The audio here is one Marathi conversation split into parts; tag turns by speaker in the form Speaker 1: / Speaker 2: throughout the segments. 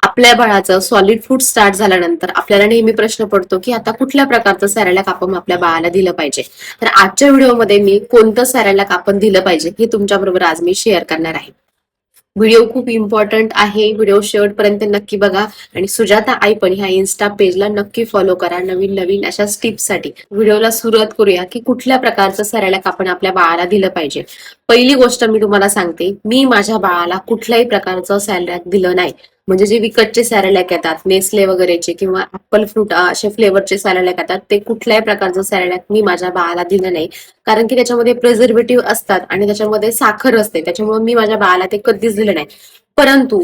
Speaker 1: आपल्या बाळाचं सॉलिड फूड स्टार्ट झाल्यानंतर आपल्याला नेहमी प्रश्न पडतो की आता कुठल्या प्रकारचं सॅरेलॅक आपण आपल्या बाळाला दिलं पाहिजे. तर आजच्या व्हिडिओमध्ये मी कोणतं सॅरेलॅक आपण दिलं पाहिजे हे तुमच्या बरोबर आज मी शेअर करणार आहे. व्हिडिओ खूप इम्पॉर्टंट आहे. व्हिडिओ शेवटपर्यंत नक्की बघा आणि सुजाता आई पण ह्या इन्स्टा पेजला नक्की फॉलो करा नवीन नवीन अशा टिप्ससाठी. व्हिडिओला सुरुवात करूया की कुठल्या प्रकारचं सॅरेलॅक आपण आपल्या बाळाला दिलं पाहिजे. पहिली गोष्ट मी तुम्हाला सांगते, मी माझ्या बाळाला कुठल्याही प्रकारचं सॅरेलॅक दिलं नाही. म्हणजे जे विकतचे सॅरेलॅक येतात नेसले वगैरेचे किंवा ऍपल फ्रूट असे फ्लेवरचे सॅरेलॅक येतात ते कुठल्याही प्रकारचं सॅरेलॅक मी माझ्या बाळाला दिलं नाही. कारण की त्याच्यामध्ये प्रिझर्वेटिव्ह असतात आणि त्याच्यामध्ये साखर असते, त्याच्यामुळे मी माझ्या बाळाला ते कधीच दिलं नाही. परंतु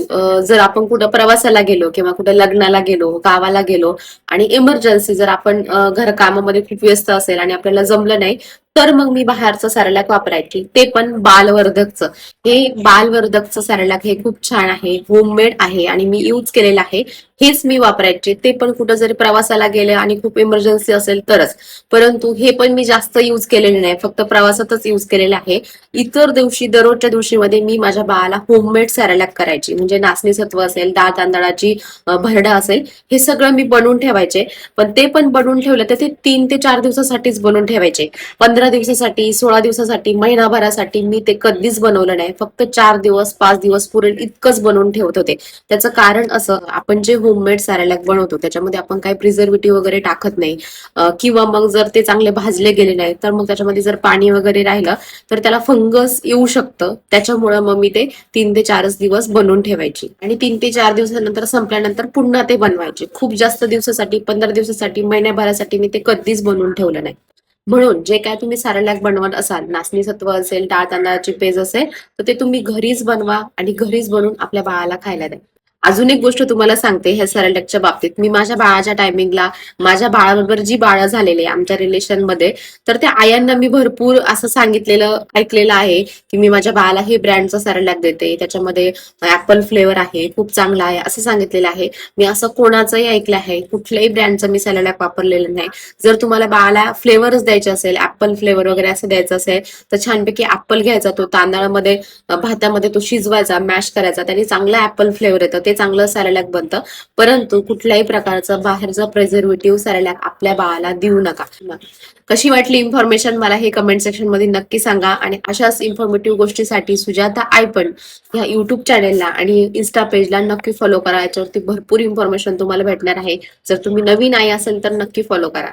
Speaker 1: जर आपण कुठं प्रवासाला गेलो किंवा कुठं लग्नाला गेलो, गावाला गेलो आणि इमर्जन्सी जर आपण घर कामामध्ये खूप व्यस्त असेल आणि आपल्याला जमलं नाही, तर मग मी बाहेरचं सॅरेलॅक वापरायची, ते पण बालवर्धकचं. हे बालवर्धकचं सॅरेलॅक हे खूप छान आहे, होममेड आहे आणि मी यूज केलेलं आहे. हेच मी वापरायचे, ते पण कुठं जरी प्रवासाला गेले आणि खूप इमर्जन्सी असेल तरच. परंतु हे पण मी जास्त यूज केलेले नाही, फक्त प्रवासातच यूज केलेलं आहे. इतर दिवशी दररोजच्या दिवशीमध्ये मी माझ्या बाळाला होममेड सॅरेलॅक करायची, म्हणजे नाचणी सत्व असेल, डाळ तांदळाची भरडा असेल, हे सगळं मी बनवून ठेवायचे. पण ते पण बनवून ठेवलं तर ते 3 ते 4 दिवसासाठीच बनवून ठेवायचे. 15 दिवसासाठी, 16 दिवसासाठी, महिनाभरासाठी मी ते कधीच बनवलं नाही. फक्त 4 दिवस 5 दिवस पुरेल इतकंच बनवून ठेवत होते. त्याचं कारण असं, आपण जे होममेड सॅरेलॅक बनवतो त्याच्यामध्ये आपण काही प्रिझर्वेटिव्ह वगैरे टाकत नाही. किंवा मग जर ते चांगले भाजले गेले नाही तर मग त्याच्यामध्ये जर पाणी वगैरे राहिलं तर त्याला फंगस येऊ शकतं. त्याच्यामुळे मग मी ते 3 ते 4 दिवस बनवून ठेवायची आणि 3 ते 4 दिवसानंतर संपल्यानंतर पुन्हा ते बनवायचे. खूप जास्त दिवसासाठी, 15 दिवसासाठी, महिन्याभरासाठी मी ते कधीच बनवून ठेवलं नाही. म्हणून जे काय तुम्ही सॅरेलॅक बनवत असाल, नाचणी सत्व असेल, डाळ तांदळाची पेज असेल, तर ते तुम्ही घरीच बनवा आणि घरीच बनवून आपल्या बाळाला खायला द्या. अजून एक गोष्ट तुम्हाला सांगते ह्या सॅरेलॅकच्या बाबतीत, मी माझ्या बाळाच्या टायमिंगला, माझ्या बाळाबरोबर जी बाळं झालेली आमच्या रिलेशनमध्ये, तर त्या आयांना मी भरपूर असं सांगितलेलं ऐकलेलं आहे की मी माझ्या बाळाला हे ब्रँडचं सॅरेलॅक देते, त्याच्यामध्ये ऍपल फ्लेवर आहे, खूप चांगला आहे असं सांगितलेलं आहे. मी असं कोणाचंही ऐकलं आहे, कुठल्याही ब्रँडचं मी सॅरेलॅक वापरलेलं नाही. जर तुम्हाला बाळाला फ्लेवरच द्यायचे असेल, ऍपल फ्लेवर वगैरे असं द्यायचं असेल, तर छानपैकी ऍपल घ्यायचा, तो तांदळामध्ये भातामध्ये तो शिजवायचा, मॅश करायचा, त्याने चांगलं ऍपल फ्लेवर येतं, ते चांगलं सॅरेलॅक बनतं. परंतु कुठल्याही प्रकारचं बाहेरचं प्रिझर्वेटिव्ह सॅरेलॅक आपल्या बाळाला देऊ नका. कशी वाटली इन्फॉर्मेशन मला हे कमेंट सेक्शन मध्ये नक्की सांगा आणि अशाच इन्फॉर्मेटिव्ह गोष्टीसाठी सुजाता आय पण या युट्यूब चॅनेलला आणि इन्स्टा पेजला नक्की फॉलो करा. याच्यावरती भरपूर इन्फॉर्मेशन तुम्हाला भेटणार आहे. जर तुम्ही नवीन आई असेल तर नक्की फॉलो करा.